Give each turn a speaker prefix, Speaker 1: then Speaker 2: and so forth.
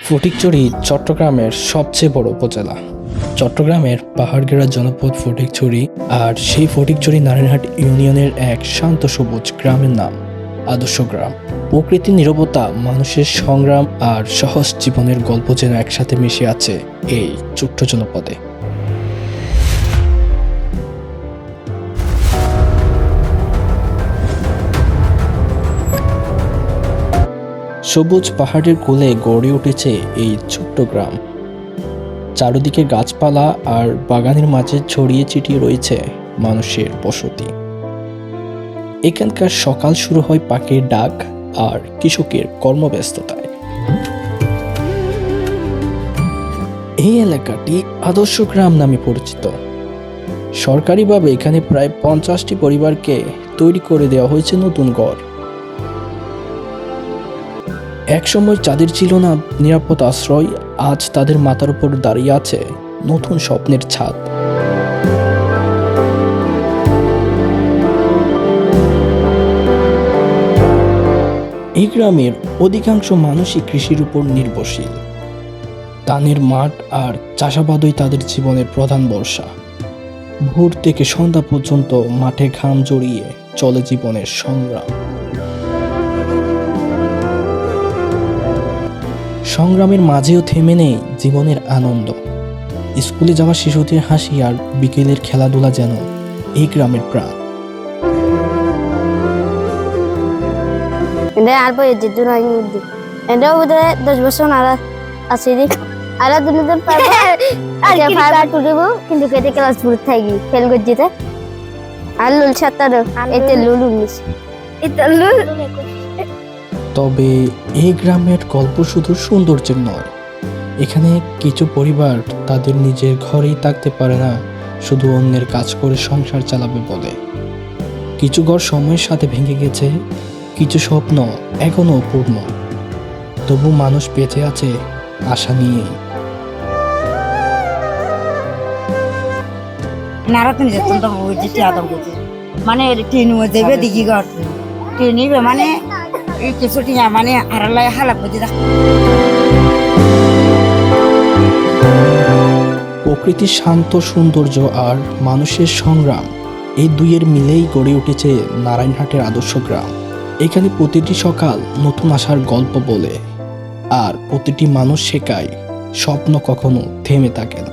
Speaker 1: ফটিকছড়ি চট্টগ্রামের সবচেয়ে বড় উপজেলা। চট্টগ্রামের পাহাড়গেরা জনপদ ফটিকছড়ি, আর সেই ফটিকছড়ি নারায়ণহাট ইউনিয়নের এক শান্ত সবুজ গ্রামের নাম আদর্শ গ্রাম। প্রকৃতির নীরবতা, মানুষের সংগ্রাম আর সহজ জীবনের গল্প যেন একসাথে মিশে আছে এই ছোট্ট জনপদে। সবুজ পাহাড়ের কোলে গড়ে উঠেছে এই ছোট্ট গ্রাম। চারদিকে গাছপালা আর বাগানের মাঝে ছড়িয়ে ছিটিয়ে রয়েছে মানুষের বসতি। এখানকার সকাল শুরু হয় পাখির ডাক আর কৃষকের কর্মব্যস্ততায়। এই এলাকাটি আদর্শ গ্রাম নামে পরিচিত। সরকারিভাবে এখানে প্রায় 50টি পরিবারকে তৈরি করে দেওয়া হয়েছে নতুন ঘর। একসময় যাদের ছিল না নিরাপদ আশ্রয়, আজ তাদের মাথার উপর দাঁড়িয়ে আছে নতুন স্বপ্নের ছাদ। এই গ্রামের অধিকাংশ মানুষই কৃষির উপর নির্ভরশীল। ধানের মাঠ আর চাষাবাদই তাদের জীবনের প্রধান ভরসা। ভোর থেকে সন্ধ্যা পর্যন্ত মাঠে ঘাম জড়িয়ে চলে জীবনের সংগ্রাম। সংগ্রামের মাঝেও থেমে নেই জীবনের আনন্দ। স্কুলে যাওয়া শিশুদের হাসি আর বিকেলের খেলাধুলা যেন এই গ্রামের প্রাণ।
Speaker 2: আর বই যেতে নাই মধ্যে এটাও বোধহয় 10 বছর আর আছে রে। আর দুনিয়াতে আগে ফাইবার তুলিব, কিন্তু কেটে ক্লাস ফুল থাকি ফেল করে যেতে। আর লুল 17 এতে লুল 19 এটা লুল।
Speaker 1: তবে এই গ্রামের গল্প শুধু সৌন্দর্যের নয়। এখানে কিছু পরিবার তাদের নিজের ঘরেই থাকতে পারে না, শুধু অন্যের কাজ করে সংসার চালাবে বলে। কিছু ঘর সময়ের সাথে ভেঙে গেছে, কিছু স্বপ্ন এখনো অপূর্ণ। তবু মানুষ বেঁচে আছে আশা নিয়েই।
Speaker 3: নারাতন যেতাম তো যেতে আদম করতে মানে ট্রেন দেবে দিঘি ঘর ট্রেনিবে মানে এই কিছুটি মানে হারালাই হালাক বুঝে দেখ।
Speaker 1: প্রকৃতির শান্ত সৌন্দর্য আর মানুষের সংগ্রাম, এই দুইয়ের মিলেই গড়ে উঠেছে নারায়ণহাটের আদর্শ গ্রাম। এখানে প্রতিটি সকাল নতুন আশার গল্প বলে, আর প্রতিটি মানুষ শেখায় স্বপ্ন কখনো থেমে থাকে না।